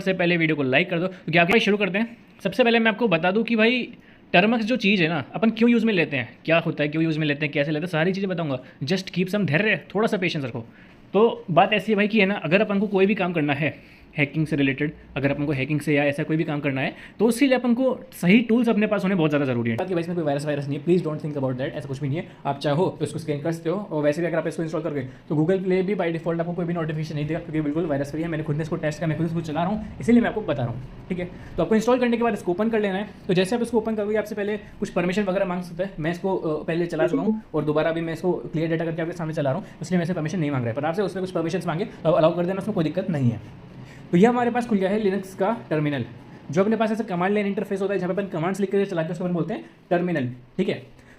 से पहले वीडियो को लाइक कर दो, क्योंकि आपके शुरू करते हैं। सबसे पहले मैं आपको बता दूं कि भाई टर्मक्स जो चीज़ है ना, अपन क्यों यूज़ में लेते हैं, क्या होता है, क्यों यूज़ में लेते हैं, कैसे लेते हैं, सारी चीज़ें बताऊंगा। जस्ट कीप सम धैर्य, थोड़ा सा पेशेंस रखो। तो बात ऐसी है भाई कि है ना, अगर अपन को कोई भी काम करना है हैकिंग से रिलेटेड, अगर अपन को हैकिंग से या ऐसा कोई भी काम करना है, तो उसके लिए अपन को सही टूल्स अपने पास होने बहुत ज़्यादा जरूरी है। बाकी वैसे में कोई वायरस नहीं है, please don't think about that, ऐसा कुछ भी नहीं है। आप चाहो तो इसको स्कैन कर सकते हो, और वैसे भी अगर आप इसको इंस्टॉल करके तो गूगल प्ले भी बाय डिफॉल्ट आपको कोई भी नोटिफिकेशन नहीं देगा, क्योंकि बिल्कुल वायरस फ्री है। मैंने खुद ने इसको टेस्ट किया, मैं खुद इसको चला रहा हूँ, इसीलिए मैं आपको बता रहा हूँ। ठीक है, तो आपको इंस्टॉल करने के बाद इसको ओपन कर लेना है। तो जैसे आप इसको ओपन करोगे, आपसे पहले कुछ परमिशन वगैरह मांग सकते हैं। मैं इसको पहले चला चुका हूँ और दोबारा भी मैं इसको क्लियर डेटा करके आपके सामने चला रहा हूँ, इसलिए मैं से परमिशन नहीं मांग रहा है। पर आपसे उसमें कुछ परमिशन मांगे तो अलाउ कर देना, उसमें कोई दिक्कत नहीं है। तो यह हमारे पास खुल गया है लिनक्स का टर्मिनल। जो अपने पास ऐसा कमांड लाइन इंटरफेस होता है, जहाँ पे अपन कमांड्स लिख कर चलाते हैं, उसको अपन बोलते हैं टर्मिनल। ठीक है,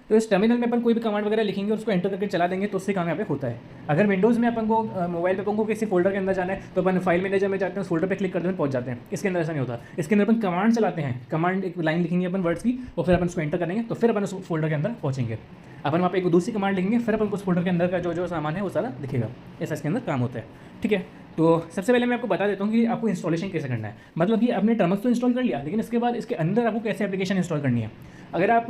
तो इस टर्मिनल में अपन कोई भी कमांड वगैरह लिखेंगे और उसको एंटर करके चला देंगे, तो उससे काम यहाँ पे होता है। अगर विंडोज़ में अपन को मोबाइल पे अपन को किसी फोल्डर के अंदर जाना है, तो अपन फाइल मैनेजर में जाते हैं, उस फोल्डर पे क्लिक करते हैं, पहुंच जाते हैं। इसके अंदर ऐसा नहीं होता, इसके अंदर अपन कमांड चलाते हैं, कमांड एक लाइन लिखेंगे अपन वर्ड्स की, और फिर अपन उसको एंटर करेंगे, तो फिर अपन उस फोल्डर के अंदर पहुँचेंगे। अपन वहाँ पे एक दूसरी कमांड लिखेंगे, फिर अपन उस फोल्डर के अंदर का जो सामान है वो सारा दिखेगा। ऐसा इसके अंदर काम होता है। ठीक है, तो सबसे पहले मैं आपको बता देता हूँ कि आपको इंस्टॉलेशन कैसे करना है। मतलब कि आपने टर्मक्स तो इंस्टॉल कर लिया, लेकिन इसके बाद इसके अंदर आपको कैसे एप्लीकेशन इंस्टॉल करनी है। अगर आप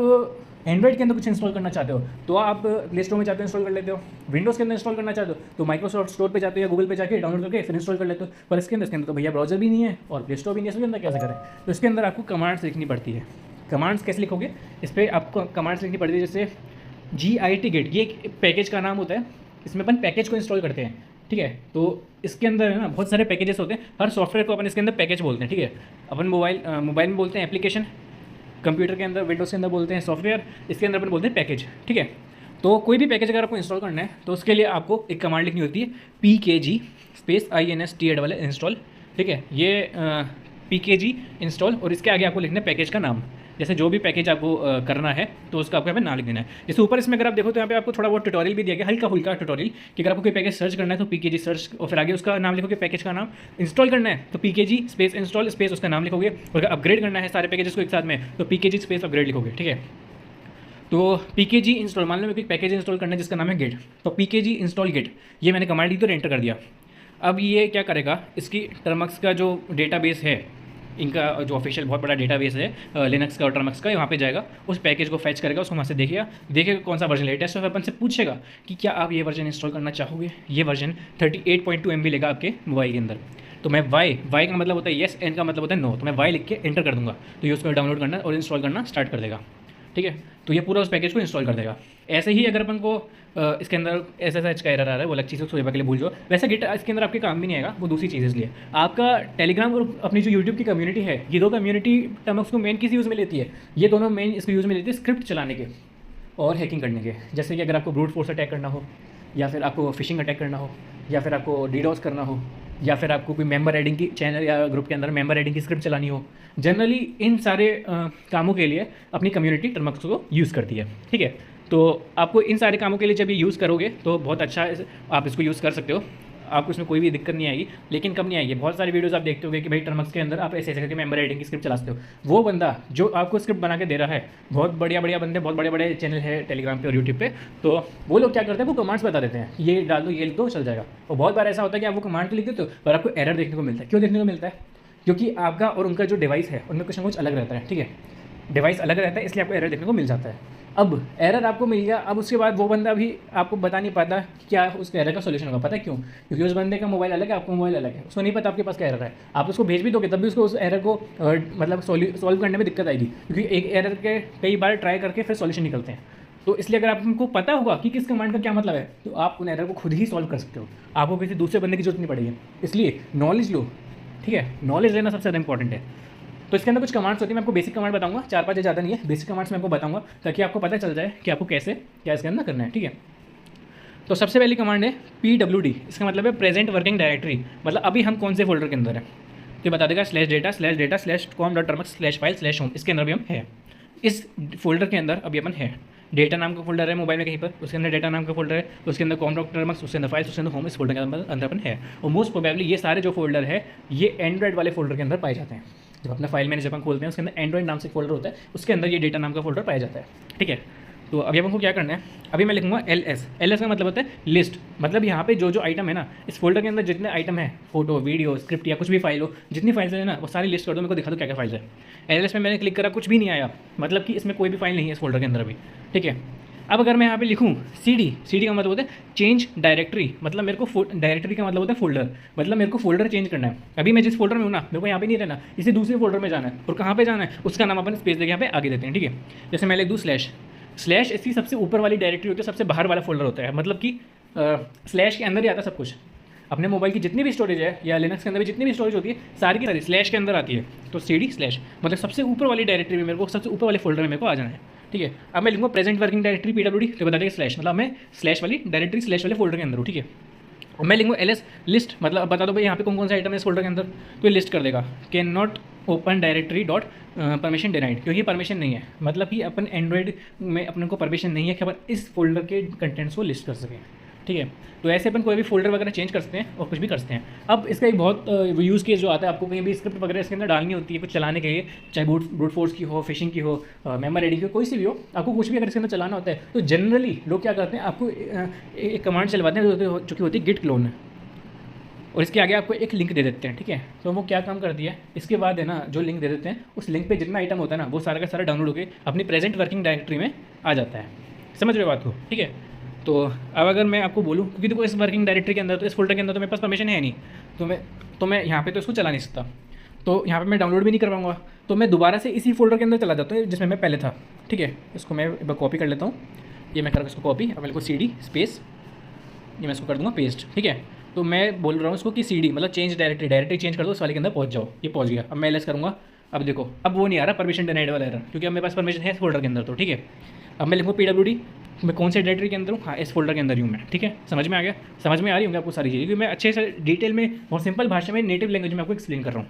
एंड्रॉइड के अंदर कुछ इंस्टॉल करना चाहते हो, तो आप प्ले स्टोर में जाते हो, इंस्टॉल कर लेते हो। विंडोज़ के अंदर इंस्टॉल करना चाहते हो, तो माइक्रोसॉफ्ट स्टोर पे जाते हो या गूगल पे जाके डाउनलोड करके फिर इंस्टॉल कर लेते हो। पर इसके अंदर तो भैया ब्राउजर भी नहीं है और प्ले स्टोर भी नहीं है, इसके अंदर कैसे करें। तो इसके अंदर आपको कमांड्स लिखनी पड़ती है। कमांड्स कैसे लिखोगे, इस पर आपको कमांड्स लिखनी पड़ती है, जैसे git गेट, ये एक पैकेज का नाम होता है। इसमें अपन पैकेज को इंस्टॉल करते हैं। ठीक है, तो इसके अंदर है ना बहुत सारे पैकेजेस होते हैं। हर सॉफ्टवेयर को अपन इसके अंदर पैकेज बोलते हैं। ठीक है, अपन मोबाइल में बोलते हैं एप्लीकेशन, कंप्यूटर के अंदर विंडोज़ के अंदर बोलते हैं सॉफ्टवेयर, इसके अंदर अपन बोलते हैं पैकेज। ठीक है, तो कोई भी पैकेज अगर आपको इंस्टॉल करना है, तो उसके लिए आपको एक कमांड लिखनी होती है, PKG स्पेस INSTAD वाले इंस्टॉल। ठीक है, ये PKG इंस्टॉल, और इसके आगे आपको लिखना है पैकेज का नाम। जैसे जो भी पैकेज आपको करना है, तो उसका आपको यहाँ पे नाम लिख देना है। जैसे ऊपर इसमें अगर आप देखो तो यहाँ पे आपको थोड़ा बहुत ट्यूटोरियल भी दिया गया, हल्का फुल्का ट्यूटोरियल, कि अगर आपको कोई पैकेज सर्च करना है तो PKG सर्च, और फिर आगे उसका नाम लिखोगे, पैकेज का नाम। इंस्टॉल करना है तो PKG स्पेस इंस्टॉल स्पेस उसका नाम लिखोगे, और अगर अपग्रेड करना है सारे पैकेजेस को एक साथ में, तो PKG स्पेस अपग्रेड लिखोगे। ठीक है, तो PKG इंस्टॉल, मान लो मेरे को एक पैकेज इंस्टॉल करना है जिसका नाम है गेट, तो PKG इंस्टॉल गेट, ये मैंने कमांड दी तो एंटर कर दिया। अब ये क्या करेगा, इसकी टर्मक्स का जो डेटाबेस है, इनका जो ऑफिशियल बहुत बड़ा डेटाबेस है लिनक्स का और टर्मक्स का, वहाँ पे जाएगा, उस पैकेज को फैच करेगा, उसको वहाँ से देखेगा कौन सा वर्जन लेटेस्ट है। अपन से पूछेगा कि क्या आप ये वर्जन इंस्टॉल करना चाहोगे। ये वर्जन 38.2 MB लेगा आपके मोबाइल के अंदर। तो मैं वाई का मतलब होता है येस, एन का मतलब होता है नो, तो मैं वाई लिख के एंटर कर दूंगा, तो ये उसको डाउनलोड करना और इंस्टॉल करना स्टार्ट कर देगा। ठीक है, तो ये पूरा उस पैकेज को इंस्टॉल कर देगा। ऐसे ही अगर अपन को इसके अंदर SSH का एरर आ रहा है, वो अलग चीज़ उसको के लिए भूल जाओ। वैसे गिट इसके अंदर आपके काम भी नहीं आएगा, वो दूसरी चीज़ इसलिए। आपका टेलीग्राम और अपनी जो यूट्यूब की कम्युनिटी है, ये दो कम्युनिटी टर्मक्स को मेन किस यूज़ में लेती है, ये दोनों मेन इसको यूज़ में लेती है स्क्रिप्ट चलाने के और हैकिंग करने के। जैसे कि अगर आपको ब्रूट फोर्स अटैक करना हो, या फिर आपको फिशिंग अटैक करना हो, या फिर आपको DDoS करना हो, या फिर आपको कोई मेंबर एडिंग की चैनल या ग्रुप के अंदर मेंबर एडिंग की स्क्रिप्ट चलानी हो, जनरली इन सारे कामों के लिए अपनी कम्युनिटी टर्मक्स को यूज़ करती है। ठीक है, तो आपको इन सारे कामों के लिए जब ये यूज़ करोगे तो बहुत अच्छा आप इसको यूज़ कर सकते हो, आपको इसमें कोई भी दिक्कत नहीं आएगी। लेकिन कब नहीं आएगी, बहुत सारी वीडियोस आप देखते होगे कि भाई टर्मक्स के अंदर आप ऐसे करके मेंबर एडिंग की स्क्रिप्ट चलाते हो। वो बंदा जो आपको स्क्रिप्ट बना के दे रहा है, बहुत बढ़िया बंदे, बहुत बड़े चैनल है टेलीग्राम पे और यूट्यूब पे, तो वो लोग क्या करते हैं, वो कमांड्स बता देते हैं, ये डाल दो, ये लिख दो, चल जाएगा। और बहुत बार ऐसा होता है कि आप वो कमांड तो लिख देते हो, पर आपको एरर देखने को मिलता है। क्यों देखने को मिलता है, क्योंकि आपका और उनका जो डिवाइस है उनमें कुछ ना कुछ अलग रहता है। ठीक है, डिवाइस अलग रहता है, इसलिए आपको एरर देखने को मिल जाता है। अब एरर आपको मिल गया, अब उसके बाद वो बंदा भी आपको बता नहीं पाता क्या उस एरर का सोल्यूशन होगा। पता है क्यों, क्योंकि उस बंदे का मोबाइल अलग है, आपका मोबाइल अलग है, उसको नहीं पता आपके पास क्या एरर है। आप उसको भेज भी दोगे तब भी उसको उस एरर को मतलब सॉल्व करने में दिक्कत आएगी, क्योंकि एक एरर के कई बार ट्राई करके फिर सॉल्यूशन निकलते हैं। तो इसलिए अगर आपको पता होगा कि किस कमांड का क्या मतलब है, तो आप उन एरर को खुद ही सॉल्व कर सकते हो, आपको किसी दूसरे बंदे की जरूरत नहीं पड़ेगी। इसलिए नॉलेज लो। ठीक है, नॉलेज लेना सबसे ज़्यादा इंपॉर्टेंट है। तो इसके अंदर कुछ कमांड्स होती है, मैं आपको बेसिक कमांड बताऊंगा, 4-5 ज़्यादा नहीं है, बेसिक कमांड्स मैं आपको बताऊंगा, ताकि आपको पता चल जाए कि आपको कैसे क्या इसके अंदर करना है। ठीक है, तो सबसे पहली कमांड है PWD, इसका मतलब है प्रेजेंट वर्किंग डायरेक्टरी, मतलब अभी हम कौन से फोल्डर के अंदर है, तो बता देगा /data/com.termux/file/home, इसके अंदर भी हम है। इस फोल्डर के अंदर अभी अपन है, डेटा नाम का फोल्डर है मोबाइल में कहीं पर, उसके अंदर डेटा नाम का फोल्डर है, उसके अंदर com.termux, उसके अंदर फाइल्स, उसके अंदर होम, इस फोल्डर के अंदर अपन है। और मोस्ट प्रोबेबली ये सारे जो फोल्डर है ये एंड्रॉइड वाले फोल्डर के अंदर पाए जाते हैं। जब अपना फाइल मैनेजर अपन खोलते हैं, उसके अंदर एंड्रॉइड नाम से फोल्डर होता है, उसके अंदर ये डेटा नाम का फोल्डर पाया जाता है। ठीक है, तो अभी अपन को क्या करना है, अभी मैं लिखूंगा एल एस का मतलब होता है लिस्ट, मतलब यहाँ पे जो जो आइटम है ना इस फोल्डर के अंदर जितने आइटम है, फोटो वीडियो स्क्रिप्ट या कुछ भी फाइल हो, जितनी फाइल्स है ना वो सारी लिस्ट कर दो, मेरे को दिखा दो क्या क्या फाइल्स है। एल में मैंने क्लिक करा, कुछ भी नहीं आया, मतलब कि इसमें कोई भी फाइल नहीं है इस फोल्डर के अंदर अभी, ठीक है। अब अगर मैं यहाँ पे लिखूँ सी डी का मतलब होता है चेंज डायरेक्टरी, मतलब मेरे को डायरेक्टरी का मतलब होता है फोल्डर, मतलब मेरे को फोल्डर चेंज करना है। अभी मैं जिस फोल्डर में हूँ ना मेरे को यहाँ पे नहीं रहना, इसी दूसरे फोल्डर में जाना है, और कहाँ पे जाना है उसका नाम अपन स्पेस देके यहाँ पे आगे देते हैं, ठीक है। जैसे मैं लिख दूँ स्लैश इसकी सबसे ऊपर वाली डायरेक्टरी होती है, सबसे बाहर वाला फोल्डर होता है, मतलब कि स्लैश के अंदर ही आता है सब कुछ। अपने मोबाइल की जितनी भी स्टोरेज है या लिनक्स के अंदर भी जितनी भी स्टोरेज होती है सारी की सारी स्लैश के अंदर आती है। तो सी डी स्लैश मतलब सबसे ऊपर वाली डायरेक्टरी में मेरे को, सबसे ऊपर वाले फोल्डर में मेरे को आ जाना है, ठीक है। अब मैं लिखूँगा प्रेजेंट वर्किंग डायरेक्टरी PWD, तो बता देगा स्लैश, मतलब मैं स्लैश वाली डायरेक्टरी स्लैश वाले फोल्डर के अंदर हूँ, ठीक है। और मैं लिखूँगा LS लिस्ट, मतलब बता दो भाई यहाँ पे कौन कौन सा आइटम है इस फोल्डर के अंदर, तो ये लिस्ट कर देगा। Can not open directory dot permission denied, क्योंकि परमिशन नहीं है, मतलब कि अपन एंड्रॉइड में अपने को परमिशन नहीं है कि अपन इस फोल्डर के कंटेंट्स को लिस्ट कर सकें, ठीक है। तो ऐसे अपन कोई भी फोल्डर वगैरह चेंज कर सकते हैं और कुछ भी कर सकते हैं। अब इसका एक बहुत यूज़ केस जो आता है, आपको कहीं भी स्क्रिप्ट वगैरह इसके अंदर डालनी होती है कुछ चलाने के लिए, चाहे ब्रूट फोर्स की हो, फिशिंग की हो, मेमोरी रेडी की हो, कोई सी भी हो, आपको कुछ भी अगर इसके अंदर चलाना होता है तो जनरली लोग क्या करते हैं, आपको एक कमांड चलवाते हैं जो कि होती है गिट क्लोन, और इसके आगे आपको एक लिंक दे देते हैं, ठीक है। तो वो क्या काम करती है, इसके बाद है ना जो लिंक दे देते हैं उस लिंक पे जितना आइटम होता है ना वो सारा का सारा डाउनलोड होकर अपनी प्रेजेंट वर्किंग डायरेक्टरी में आ जाता है। समझ रहे हो बात को, ठीक है। तो अब अगर मैं आपको बोलूँ, क्योंकि देखो इस वर्किंग डायरेक्टरी के अंदर, तो इस फोल्डर के अंदर तो मेरे पास परमिशन है नहीं, तो मैं यहाँ पे तो इसको चला नहीं सकता, तो यहाँ पे मैं डाउनलोड भी नहीं कर पाऊँगा, तो मैं दोबारा से इसी फोल्डर के अंदर चला जाता हूँ जिसमें मैं पहले था, ठीक है। इसको मैं कॉपी कर लेता हूँ, ये मैं कर इसको कॉपी, अब मेरे को CD स्पेस, ये मैं इसको कर दूँगा पेस्ट, ठीक है। तो मैं बोल रहा हूँ इसको कि CD मतलब चेंज डायरेक्टरी चेंज कर दो, उस वाले के अंदर पहुँच जाओ, ये पहुँच गया। अब मैं LS करूँगा, अब देखो अब वो नहीं आ रहा परमिशन डिनाइड वाला एरर, क्योंकि अब मेरे पास परमिशन है इस फोल्डर के अंदर, तो ठीक है। अब मैं लिखूँ PWD, मैं कौन से डायरेक्टरी के अंदर हूँ, हाँ इस फोल्डर के अंदर ही हूँ मैं, ठीक है। समझ में आ गया, समझ में आ रही होंगी आपको सारी चीज़ें, क्योंकि मैं अच्छे से डिटेल में बहुत सिंपल भाषा में नेटिव लैंग्वेज में आपको एक्सप्लेन कर रहा हूँ।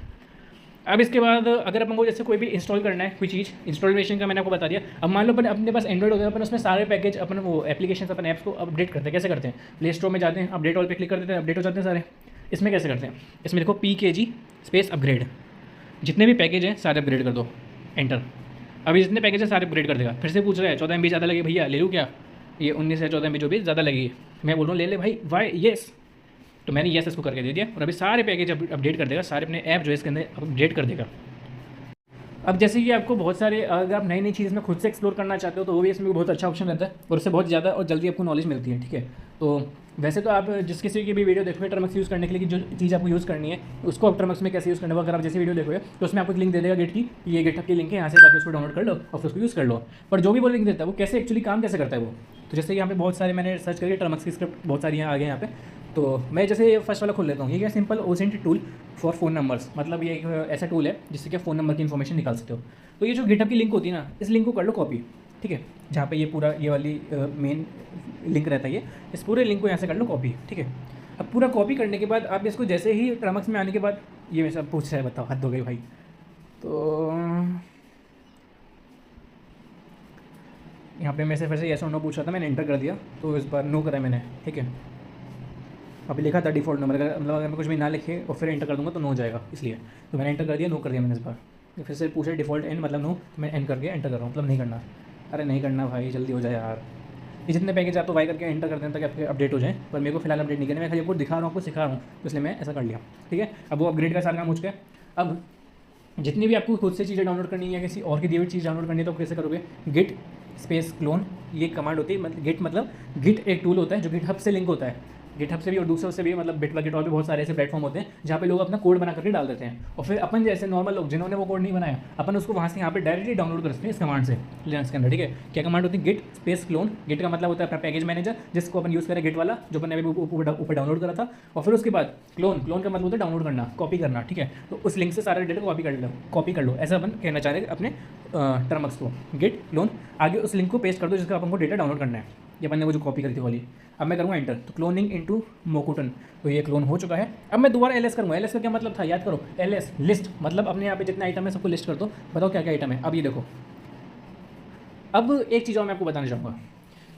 अब इसके बाद अगर अपन को जैसे कोई भी इंस्टॉल करना है कोई चीज़, इंस्टॉलेशन का मैंने आपको बता दिया। अब मान लो अपन अपने पास एंड्रॉइड होता है, अपन उसमें सारे पैकेज अपन वो एप्लीकेशन अपन ऐप्स को अपडेट करते हैं, कैसे करते हैं, प्ले स्टोर में जाते हैं, अपडेट ऑल पे क्लिक कर देते हैं, अपडेट हो जाते हैं सारे। इसमें कैसे करते हैं, इसमें देखो PKG स्पेस अपग्रेड, जितने भी पैकेज हैं सारे अपग्रेड कर दो, एंटर। अभी जितने पैकेज हैं सारे अपग्रेड कर देगा। फिर से पूछ रहा है 14 MB ज़्यादा लगे भैया, ले लूँ क्या, ये 19 या 14 MB जो भी ज़्यादा लगेगी, मैं बोल रहा हूँ ले ले भाई, वाई येस, तो मैंने येस इसको करके दे दिया, और अभी सारे पैकेज अपडेट कर देगा, सारे अपने ऐप जो है इसके अंदर अपडेट कर देगा। अब जैसे कि आपको बहुत सारे, अगर आप नई नई चीज़ में खुद से एक्सप्लोर करना चाहते हो तो वो भी इसमें बहुत अच्छा ऑप्शन रहता है, और उससे बहुत ज़्यादा और जल्दी आपको नॉलेज मिलती है, ठीक है। तो वैसे तो आप जिस किसी की भी वीडियो देखोगे टर्मक्स यूज़ करने के लिए, जो चीज़ आपको यूज़ करनी है उसको आप टर्मक्स में कैसे यूज़ करना है, अगर आप जैसे वीडियो देखोगे तो उसमें आपको एक लिंक दे देगा गेट की, ये गेटअप की लिंक है, यहाँ से जाकर उसको डाउनलोड कर लो और फिर उसको यूज़ कर लो। पर जो भी वो लिंक देता है वो कैसे एक्चुअली काम कैसे करता है वो, तो जैसे यहाँ पे बहुत सारे मैंने सर्च करके टर्मक्स की स्क्रिप्ट बहुत सारी यहाँ आ गए यहाँ पे। तो मैं जैसे फर्स्ट वाला खोल लेता हूँ, ये क्या simple OSINT tool for phone numbers, मतलब ये एक ऐसा टूल है जिससे कि फ़ोन नंबर की इन्फॉर्मेशन निकाल सकते हो। तो ये जो गिटहब की लिंक होती है ना, इस लिंक को कर लो कॉपी, ठीक है, जहाँ पे ये पूरा ये वाली मेन लिंक रहता है, ये इस पूरे लिंक को यहाँ से कर लो कॉपी, ठीक है। अब पूरा कॉपी करने के बाद आप इसको जैसे ही टर्मक्स में आने के बाद, ये मैं सब पूछ रहा है, बताओ हद हो गई भाई। तो यहाँ पे मैं से फिर से येस और नो पूछ रहा था, मैंने एंटर कर दिया, तो इस बार नो करा मैंने, ठीक है। अभी लिखा था डिफ़ॉल्ट नंबर, मतलब अगर मैं कुछ भी ना लिखे और फिर एंटर कर दूँगा तो नो हो जाएगा, इसलिए तो मैंने एंटर कर दिया, नो कर दिया मैंने इस बार। फिर से पूछे डिफ़ॉल्ट एन मतलब नो, तो मैं एन करके एंटर कर रहा हूँ, मतलब नहीं करना। अरे नहीं करना भाई, जल्दी हो जाए यार। ये जितने पैकेज आप तो वाई करके एंटर कर दें ताकि आपके अपडेट हो जाए, पर मेरे को फिलहाल अपडेट नहीं करना, मैं खाली आपको दिखा रहा हूँ, आपको सिखा रहा हूँ, तो इसलिए मैं ऐसा कर लिया, ठीक है। अब वो अपग्रेड का सारा काम हो चुका है। अब जितनी भी आपको खुद से चीज़ें डाउनलोड करनी है या किसी और की दी हुई चीज़ डाउनलोड करनी है तो कैसे करोगे, गिट स्पेस क्लोन, ये कमांड होती है। मतलब गिट एक टूल होता है जो गिटहब से लिंक होता है, गिटहब से भी और दूसरों से भी, मतलब बिटबकेट और भी बहुत सारे ऐसे प्लेटफॉर्म होते हैं जहाँ पे लोग अपना कोड बना करके डाल देते हैं, और फिर अपन जैसे नॉर्मल लोग जिन्होंने वो कोड नहीं बनाया, अपन उसको वहाँ से यहाँ पे डायरेक्टली डाउनलोड कर सकते हैं इस कमांड से, लिनक्स के अंदर, ठीक है। क्या कमांड होती है, गिट स्पेस क्लोन। गिट का मतलब होता है अपना पैकेज मैनेजर, जिसको अपन यूज़ करें गिट वाला जो अपन ने ऊपर डाउनलोड करा था, और फिर उसके बाद क्लोन का मतलब होता है डाउनलोड करना, कॉपी करना, ठीक है। तो उस लिंक से सारे डेटा कॉपी कर लो, ऐसा अपन कहना चाह रहे हैं अपने टर्मक्स को। गिट क्लोन, आगे उस लिंक को पेस्ट कर दो जिसका अपन को डेटा डाउनलोड करना है, ये अपन ने वो जो कॉपी करी थी वाली। अब मैं करूँगा एंटर, तो क्लोनिंग इनटू मोकुटन, तो ये क्लोन हो चुका है। अब मैं दोबारा LS करूँगा। LS का क्या मतलब था, याद करो, LS लिस्ट, मतलब अपने यहाँ पे जितने आइटम है सबको लिस्ट कर दो, बताओ क्या क्या आइटम है। अब ये देखो, अब एक चीज़ और मैं आपको बताना चाहूँगा,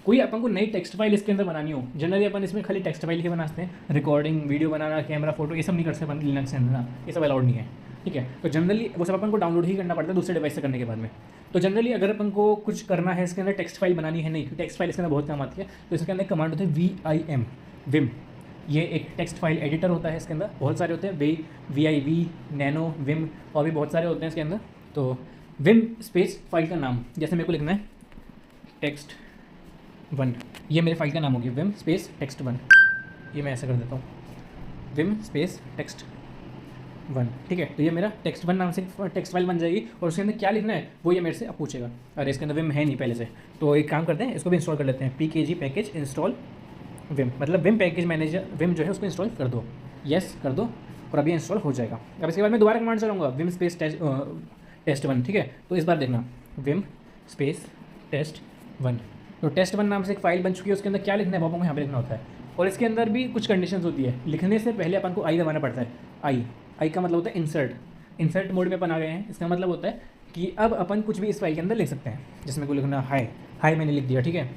कोई अपन को नई टेक्स्ट फाइल इसके अंदर बनानी हो, जनरली अपन इसमें खाली टेक्स्ट फाइल ही बनाते हैं, रिकॉर्डिंग वीडियो बनाना, कैमरा फोटो ये सब नहीं कर सकते अपन लिनक्स के अंदर ना, ये सब अलाउड नहीं है। ठीक है। तो जनरली वो सब अपन को डाउनलोड ही करना पड़ता है दूसरे डिवाइस से करने के बाद में। तो जनरली अगर अपन को कुछ करना है इसके अंदर, टेक्स्ट फाइल बनानी है, नहीं टेक्स्ट फाइल इसके अंदर बहुत काम आती है, तो इसके अंदर कमांड होती है VIM, विम। ये एक टेक्स्ट फाइल एडिटर होता है, इसके अंदर बहुत सारे होते हैं, VIV, नैनो, विम और भी बहुत सारे होते हैं इसके अंदर। तो विम स्पेस फाइल का नाम, जैसे मेरे को लिखना है text1, ये मेरे फाइल का नाम होगी विम स्पेस text1। ये मैं ऐसा कर देता हूँ, विम स्पेस text1, ठीक है। तो ये मेरा text1 नाम से टेक्स्ट फाइल बन जाएगी, और उसके अंदर क्या लिखना है वो ये मेरे से अब पूछेगा। अरे इसके अंदर विम है नहीं पहले से, तो एक काम करते हैं, इसको भी इंस्टॉल कर लेते हैं, PKG पैकेज इंस्टॉल विम, मतलब विम पैकेज मैनेजर, विम जो है उसको इंस्टॉल कर दो, यस कर दो, और अभी इंस्टॉल हो जाएगा। अब इसके बाद मैं दोबारा कमांड चलाऊंगा, विम स्पेस टेस्ट1, ठीक है। तो इस बार देखना, विम स्पेस टेस्ट1, तो टेस्ट1 नाम से एक फाइल बन चुकी है, उसके अंदर क्या लिखना है वो आपको यहाँ पे लिखना होता है। और इसके अंदर भी कुछ कंडीशंस होती है, लिखने से पहले अपन को आई दबाना पड़ता है। आई का मतलब होता है इंसर्ट मोड में अपन आ गए हैं। इसका मतलब होता है कि अब अपन कुछ भी इस फाइल के अंदर लिख सकते हैं, जिसमें को लिखना हाई मैंने लिख दिया, ठीक है।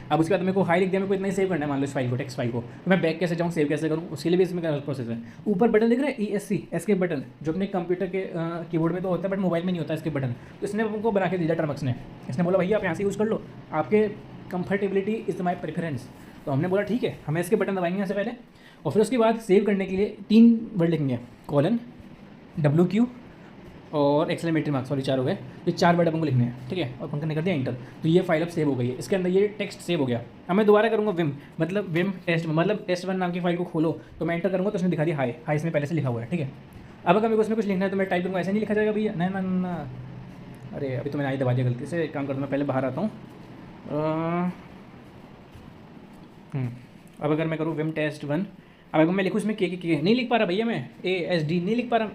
अब उसके बाद मेरे को हाई लिख दिया, मेरे को इतना ही सेव करना है, मान लो इस फाइल को, टेक्स्ट फाइल को, तो मैं बैक कैसे जाऊँ, सेव कैसे करूँ, उसके लिए भी इसमें अलग प्रोसेस है। ऊपर बटन दिख रहा है ESC, एस्केप बटन, जो अपने कंप्यूटर के कीबोर्ड में तो होता है बट मोबाइल में नहीं होता एस्केप बटन। तो इसने हमको बना के दिया टर्मक्स ने, इसने बोला भैया आप यहाँ से यूज़ कर लो, आपके कंफर्टेबिलिटी इज़ माई प्रेफरेंस। तो हमने बोला ठीक है, हमें इसके बटन दबाएंगे यहाँ से पहले, और फिर उसके बाद सेव करने के लिए 3 वर्ड लिखेंगे, कोलन, WQ और एक्सक्लेमेटरी मार्क, सॉरी 4 हो गए, तो 4 वर्ड अपन को लिखने हैं, ठीक है। और अपन ने कर दिया इंटर, तो ये फाइल अब सेव हो गई है, इसके अंदर ये टेक्स्ट सेव हो गया। अब मैं दोबारा करूँगा विम, मतलब विम टेस्ट, मतलब टेस्ट1 नाम की फाइल को खोलो, तो मैं इंटर करूँगा तो उसने दिखा दिया हाई इसमें पहले से लिखा हुआ है, ठीक है। अब अगर मेरे को उसमें कुछ लिखना है तो मैं टाइप करूँगा, ऐसे नहीं लिखा जाएगा भैया, ना ना ना, अरे अभी तो मैंने आई दबा दिया गलती से, एक काम करता हूँ मैं पहले बाहर आता हूँ। अब अगर मैं करूँ विम टेस्ट1, अब अगर मैं लिखूँ इसमें के नहीं लिख पा रहा भैया, मैं ASD नहीं लिख पा रहा,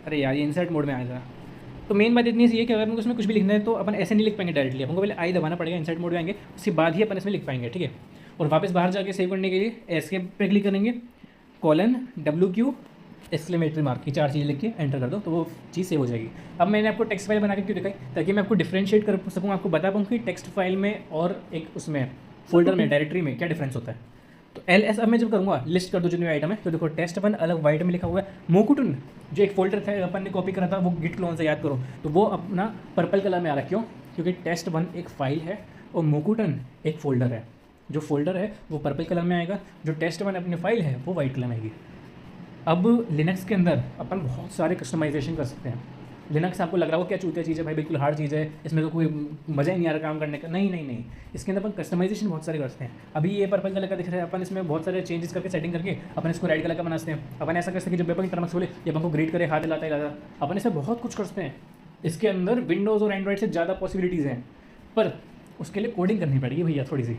अरे यार ये इंसर्ट मोड में आएगा। तो मेन बात इतनी सी है कि अगर उसमें कुछ भी लिखना है तो अपन ऐसे नहीं लिख पाएंगे डायरेक्टली, अपन को पहले आई दबाना पड़ेगा, इंसर्ट मोड में आएंगे, उसके बाद ही अपन इसमें लिख पाएंगे, ठीक है। और वापस बाहर जाके सेव करने के लिए एस्केप पे क्लिक करेंगे, कोलन, WQ, एक्सक्लेमेटरी मार्क, की 4 चीज़ें लिख के एंटर कर दो, तो वो चीज़ सेव हो जाएगी। अब मैंने आपको टेक्स्ट फाइल बना के क्यों दिखाई, ताकि मैं आपको डिफ्रेंशिएट कर सकूँ, आपको बता पाऊँ कि टेक्स्ट फाइल में और एक उसमें फोल्डर में, डायरेक्टरी में क्या डिफरेंस होता है। तो LS अब मैं जब करूँगा, लिस्ट कर दो जितने आइटम है, तो देखो टेस्ट1 अलग वाइट में लिखा हुआ है, मोकुटन जो एक फोल्डर था अपन ने कॉपी करा था, वो गिट क्लोन से याद करो, तो वो अपना पर्पल कलर में आ रहा है, क्यों, क्योंकि टेस्ट1 एक फाइल है और मोकुटन एक फोल्डर है। जो फोल्डर है वो पर्पल कलर में आएगा, जो टेस्ट1 अपनी फाइल है वो वाइट कलर में आएगी। अब लिनक्स के अंदर अपन बहुत सारे कस्टमाइजेशन कर सकते हैं। लिनक्स आपको लग रहा हो क्या चूतिया चीज़ है भाई, बिल्कुल हार्ड चीज़ है, इसमें तो कोई मज़ा ही नहीं आ रहा काम करने का, नहीं, इसके अंदर अपन कस्टमाइजेशन बहुत सारे करते हैं। अभी ये पर्पल कलर का दिख रहा है, अपन इसमें बहुत सारे चेंजेस करके सेटिंग करके अपन इसको रेड कलर का बनाते हैं। अपन ऐसा कर सकते हैं, जब अपन टर्मक्स बोले ये अपन को ग्रीड करे, हाथ हिलाता है, अपन इसमें बहुत कुछ करते हैं। इसके अंदर विंडोज़ और एंड्रॉइड से ज़्यादा पॉसिबिलिटीज़ हैं, पर उसके लिए कोडिंग करनी पड़ेगी भैया थोड़ी सी,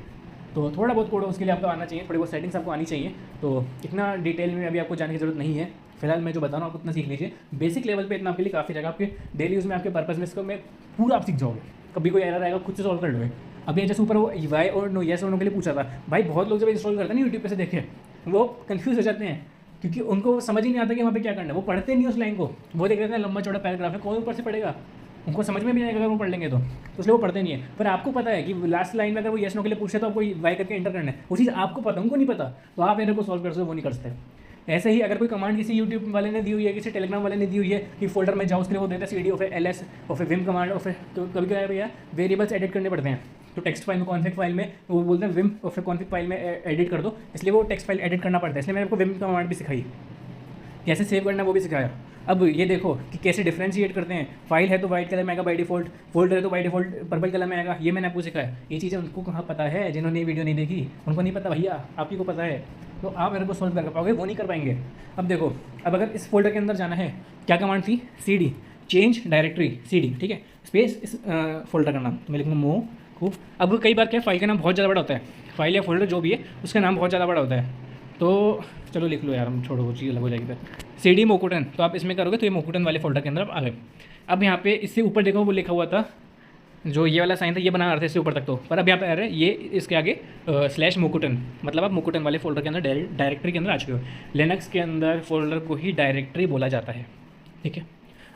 तो थोड़ा बहुत कोड उसके लिए आपको आना चाहिए, थोड़ी बहुत सेटिंग्स आपको आनी चाहिए। तो इतना डिटेल में अभी आपको जाने की ज़रूरत नहीं है, फिलहाल मैं जो बता रहा हूँ आप उतना सीख लीजिए, बेसिक लेवल पे इतना आपके लिए काफ़ी रहेगा, आपके डेली यूज़ में, आपके पर्पज़ में इसको मैं पूरा आप सीख जाओगे। कभी कोई एरर आएगा खुद से सॉल्व कर लोगे। अभी जैसे ऊपर वो वाई और नो येस और नो के लिए पूछा था भाई, बहुत लोग जब इंस्टॉल करते हैं ना यूट्यूब पे से देखे, वो कन्फ्यूज़ हो जाते हैं, क्योंकि उनको समझ ही नहीं आता कि वहाँ पे क्या करना है, वो पढ़ते नहीं उस लाइन को, वो देख लेते हैं लंबा चौड़ा पैराग्राफ है, कौन ऊपर से पढ़ेगा, उनको समझ में भी नहीं आएगा अगर वो पढ़ लेंगे तो इसलिए वो पढ़ते नहीं है। पर आपको पता है कि लास्ट लाइन में अगर वो येस नो के लिए पूछे तो आपको वाई करके एंटर करना है, वो चीज़ आपको पता है, उनको नहीं पता, तो आप एरर को सॉल्व कर सकते हो, वो नहीं कर सकते। ऐसे ही अगर कोई कमांड किसी यूट्यूब वाले ने दी हुई है, किसी टेलीग्राम वाले ने दी हुई है कि फोल्डर में जाओ, उसके लिए वो देता है CD और फिर LS और फिर विम कमांड, और फिर तो कभी क्या है भैया वेरिएबल्स एडिट करने पड़ते हैं, तो टेक्स्ट फाइल में कॉन्फिग फाइल में वो बोलते हैं विम और फिर कॉन्फिग फाइल में एडिट कर दो, इसलिए वो टेक्स्ट फाइल एडिट करना पड़ता है। इसलिए मैंने आपको विम कमांड भी सिखाई, कैसे सेव करना वो भी सिखाया। अब ये देखो कि कैसे डिफ्रेंशिएट करते हैं, फाइल है तो वाइट कलर में आएगा बाई डिफॉल्ट, फोल्डर है तो बाई डिफॉल्ट पर्पल कलर में आएगा, ये मैंने आपको सिखाया। ये चीज़ें उनको कहाँ पता है, जिन्होंने ये वीडियो नहीं देखी उनको नहीं पता भैया, आप ही को पता है, तो आप मेरे को सोल्व कर पाओगे, वो नहीं कर पाएंगे। अब देखो, अब अगर इस फोल्डर के अंदर जाना है, क्या कमांड थी, CD चेंज डायरेक्टरी CD, ठीक है, स्पेस इस फोल्डर का नाम, तो मैं लिखूँगा मो को। अब कई बार क्या फाइल का नाम बहुत ज़्यादा बड़ा होता है, फाइल या फोल्डर जो भी है उसका नाम बहुत ज़्यादा बड़ा होता है, तो चलो लिख लो यार, हम छोड़ो वो चीज़ अलग हो जाएगी फिर। CD मोकुटन, तो आप इसमें करोगे तो ये मोकुटन वाले फोल्डर के अंदर आप आ गए। अब यहाँ पे इससे ऊपर देखो वो लिखा हुआ था, जो ये वाला साइन था ये बना रहे थे इससे ऊपर तक, तो पर अब यहाँ पे आ रहा है ये इसके आगे स्लैश मोकुटन, मतलब आप मोकुटन वाले फोल्डर के अंदर डायरेक्टरी के अंदर आ चुके हो। लिनक्स के अंदर फोल्डर को ही डायरेक्टरी बोला जाता है, ठीक है।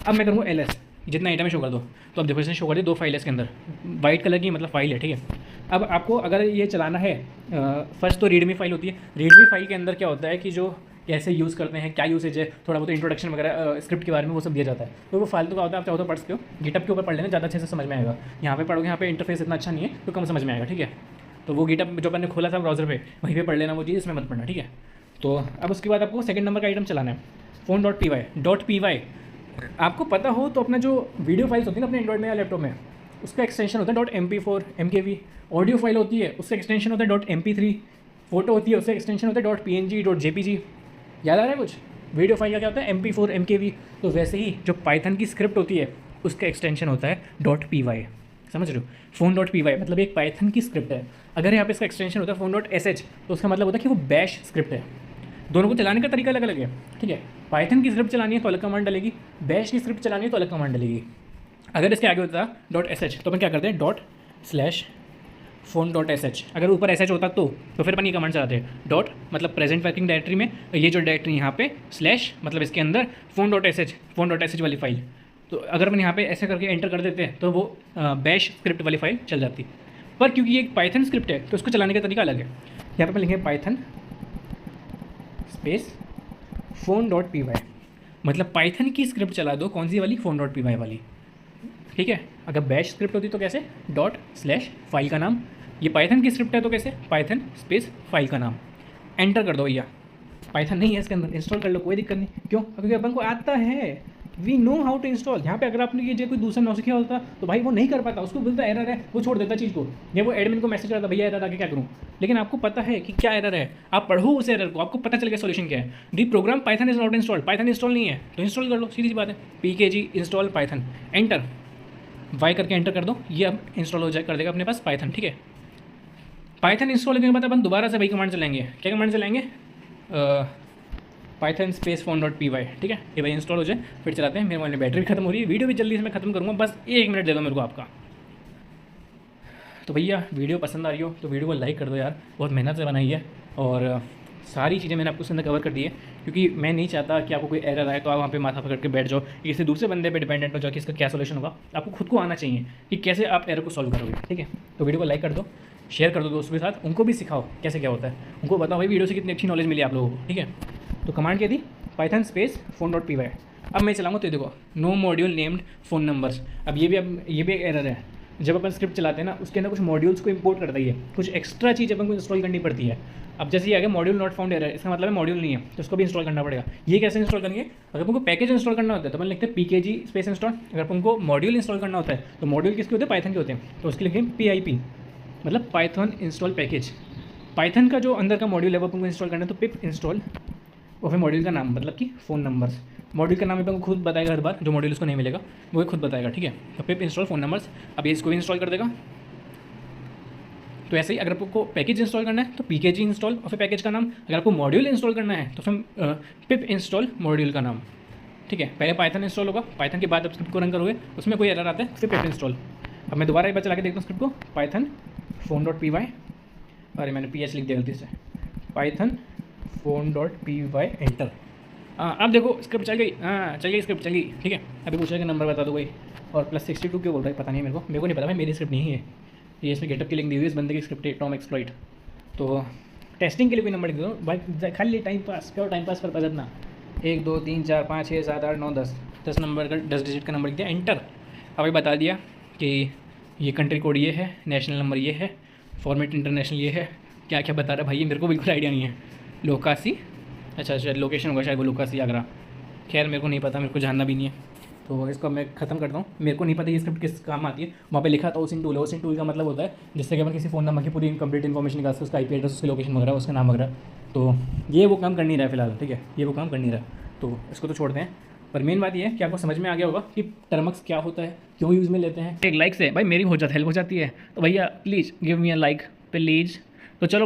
अब मैं करूँगा LS, जितना आइटम है शो कर दो, तो अब देखो इसने शो कर दी 2 फाइल है इसके अंदर, वाइट कलर की मतलब फाइल है, ठीक है। अब आपको अगर ये चलाना है, फर्स्ट तो रीडमी फाइल होती है, रीडमी फाइल के अंदर क्या होता है कि जो कैसे यूज़ करते हैं, क्या यूसेज है, थोड़ा बहुत इंट्रोडक्शन वगैरह स्क्रिप्ट के बारे में वो सब दिया जाता है। तो वो फालतू का होता है, आप चाहो तो पढ़ सकते हो, गिटअप के ऊपर पढ़ लेना, ज़्यादा अच्छे से समझ में आएगा। यहाँ पे पढ़ोगे, यहाँ पे इंटरफेस इतना अच्छा नहीं है तो कम समझ में आएगा, ठीक है। तो वो गिटअप जो मैंने खोला था ब्राउज़र पे, वहीं पे पढ़ लेना वो चीज़, इसमें मत पढ़ना, ठीक है। तो अब उसके बाद आपको सेकंड नंबर का आइटम चलाना है, phone.py। आपको पता हो तो अपना जो वीडियो फाइल्स होती है ना अपने एंड्रॉइड में या लैपटॉप में, उसका एक्सटेंशन होता है .mp4 mkv। ऑडियो फाइल होती है उसका एक्सटेंशन होता है .mp3। फोटो होती है उसका एक्सटेंशन होता है .png .jpg। याद आ रहा है कुछ? वीडियो फाइल का क्या होता है? mp4 mkv। तो वैसे ही जो पाइथन की स्क्रिप्ट होती है उसका एक्सटेंशन होता है .py। समझ रहे हो? phone.py मतलब एक पाइथन की स्क्रिप्ट है। अगर यहाँ पे इसका एक्सटेंशन होता है phone.sh तो उसका मतलब होता है कि वो बैश स्क्रिप्ट है। दोनों को चलाने का तरीका अलग अलग है, ठीक है। पाइथन की स्क्रिप्ट चलानी है तो अलग कमांड डलेगी, बैश की स्क्रिप्ट चलानी है तो अलग कमांड डलेगी। अगर इसके आगे होता .sh तो अपन क्या करते हैं .phone.sh। अगर ऊपर sh होता तो फिर अपन ये कमांड चलाते हैं डॉट मतलब प्रेजेंट वर्किंग डायरेक्टरी में, ये जो डायरेक्टरी यहाँ पे स्लैश मतलब इसके अंदर phone.sh वाली फाइल। तो अगर अपन यहाँ पे ऐसे करके एंटर कर देते हैं तो वो बैश स्क्रिप्ट वाली फाइल चल जाती। पर क्योंकि ये एक पाइथन स्क्रिप्ट है तो उसको चलाने का तरीका अलग है। यहाँ पे अपन लिखेंगे पाइथन स्पेस phone.py, मतलब पाइथन की स्क्रिप्ट चला दो। कौन सी वाली? phone.py वाली, ठीक है। अगर बैश स्क्रिप्ट होती तो कैसे? ./फाइल का नाम। ये पाइथन की स्क्रिप्ट है तो कैसे? पाइथन स्पेस फाइल का नाम। एंटर कर दो भैया। पाइथन नहीं है इसके अंदर, इंस्टॉल कर लो, कोई दिक्कत नहीं। क्यों? क्योंकि अपन को आता है, we know how to install. यहाँ पे अगर आपने ये कोई दूसरा नौसिखिया होता तो भाई वो नहीं कर पाता, उसको बोलता एरर है, वो छोड़ देता चीज़ को, या वो एडमिन को मैसेज करता भैया एरर आके क्या करूँ। लेकिन आपको पता है कि क्या एरर है, आप पढ़ो उस एरर को, आपको पता चल गया सोल्यूशन क्या है। The program Python is not installed, Python install नहीं है तो इंस्टॉल कर लो, सीधी सी बात है। pkg install Python, enter Y करके एंटर कर दो, ये अब इंस्टॉल हो जाए, कर देगा अपने पास पाइथन, ठीक है। पाइथन इंस्टॉल करने के बाद अपन दोबारा से वही कमांड चलाएंगे। क्या कमांड चलाएंगे? पाइथन स्पेस phone.py, ठीक है। ये भाई इंस्टॉल हो जाए फिर चलाते हैं। मेरे मोबाइल में बैटरी भी खत्म हो रही है, वीडियो भी जल्दी से मैं खत्म करूँगा, बस 1 मिनट दे दो मेरे को आपका। तो भैया वीडियो पसंद आ रही हो तो वीडियो को लाइक कर दो यार, बहुत मेहनत से बनाई है और सारी चीज़ें मैंने आपको उसके अंदर कवर कर दी है, क्योंकि मैं नहीं चाहता कि आपको कोई एरर आए तो आप वहाँ पे माथा पकड़ के बैठ जाओ, किसी दूसरे बंदे पे डिपेंडेंट हो जाओ कि इसका क्या सोल्यूशन होगा। आपको खुद को आना चाहिए कि कैसे आप एरर को सॉल्व करोगे, ठीक है। तो वीडियो को लाइक कर दो, शेयर कर दो दोस्तों के साथ, उनको भी सिखाओ कैसे क्या होता है, उनको बताओ भाई वीडियो से कितनी अच्छी नॉलेज मिली आप लोगों को, ठीक है। तो कमांड क्या थी? Python space phone.py। अब मैं चलाऊँगा तो देखो no module named phone numbers. अब ये भी एक एरर है। जब अपन स्क्रिप्ट चलाते हैं ना उसके अंदर कुछ मॉड्यूल्स को इंपोर्ट करता ही है, कुछ एक्स्ट्रा चीज़ अपन को इंस्टॉल करनी पड़ती है। अब जैसे ये आ गया मॉड्यूल नॉट फाउंड एरर, इसका मतलब है मॉड्यूल नहीं है तो उसको भी इंस्टॉल करना पड़ेगा। ये कैसे इंस्टॉल करेंगे? अगर अपन को पैकेज इंस्टॉल करना होता है तो अपन लिखते हैं pkg स्पेस इंस्टॉल। अगर अपन को मॉड्यूल इंस्टॉल करना होता है तो मॉड्यूल किसके होते हैं? पाइथन के होते हैं, तो उसके लिखेंगे pip मतलब पाइथन इंस्टॉल पैकेज। पाइथन का जो अंदर का मॉड्यूल है वो अपन को इंस्टॉल करना है तो पिप इंस्टॉल और फिर मॉड्यूल का नाम मतलब कि फ़ोन नंबर्स। मॉड्यूल का नाम अपन को खुद बताएगा हर बार, जो मॉड्यूल उसको नहीं मिलेगा वो खुद बताएगा, ठीक है। तो पिप इंस्टॉल फ़ोन नंबर्स, अब ये इसको भी इंस्टॉल कर देगा। तो ऐसे ही अगर आपको पैकेज इंस्टॉल करना है तो pkg इंस्टॉल और फिर पैकेज का नाम। अगर आपको मॉड्यूल इंस्टॉल करना है तो फिर पिप इंस्टॉल मॉड्यूल का नाम, ठीक है। पहले पाइथन इंस्टॉल होगा, पाइथन के बाद आप स्क्रिप्ट को रन करोगे, उसमें कोई एरर आता है फिर पिप इंस्टॉल। अब मैं दोबारा एक बार चला के देखता हूँ स्क्रिप्ट को, पाइथन phone.py, अरे मैंने ph लिख दिया गलती से, पाइथन phone.py, एंटर। अब देखो स्क्रिप्ट चल गई, हाँ चल गई स्क्रिप्ट चल गई, ठीक है। अभी पूछा कि नंबर बता दो कोई, और +62 क्यों बोल रहा है पता नहीं मेरे को नहीं पता भाई, मेरी स्क्रिप्ट नहीं है ये, इसमें गेटअप की लिंक दी हुई है, इस बंदे की स्क्रिप्ट है टॉम एक्सप्लॉइट। तो टेस्टिंग के लिए कोई नंबर लिख दो भाई, खाली टाइम पास करो, टाइम पास कर अपना। 1 2 3 4 5 6 7 8 9 10 नंबर का 10 डिजिट का नंबर लिख दिया, एंटर। अभी बता दिया कि ये कंट्री कोड ये है, नेशनल नंबर ये है, फॉर्मेट इंटरनेशनल ये है, क्या क्या बता रहा है भाई ये मेरे को बिल्कुल आइडिया नहीं है। लोकासी, अच्छा शायद लोकेशन होगा, शायद वो लोकासी आगरा, खैर मेरे को नहीं पता, मेरे को जानना भी नहीं है। तो इसको मैं ख़त्म करता हूँ, मेरे को नहीं पता ये स्क्रिप्ट किस काम आती है। वहाँ पे लिखा था ओसिन टूल है, ओसिन टूल का मतलब होता है जिससे कि अपन किसी फ़ोन नंबर की पूरी कंप्लीट इन्फॉर्मेशन निकाल सकते, उसका IP एड्रेस, उसकी लोकेशन वगैरह, उसका नाम वगैरह। तो ये वो काम कर नहीं रहा है फिलहाल, ठीक है, ये वो काम कर नहीं रहा, तो इसको तो छोड़ते हैं। पर मेन बात ये है कि आपको समझ में आ गया होगा कि टर्मक्स क्या होता है, क्यों यूज़ में लेते हैं। एक लाइक से भाई मेरी हेल्प हो जाती है, तो भैया please give me a like please. तो चलो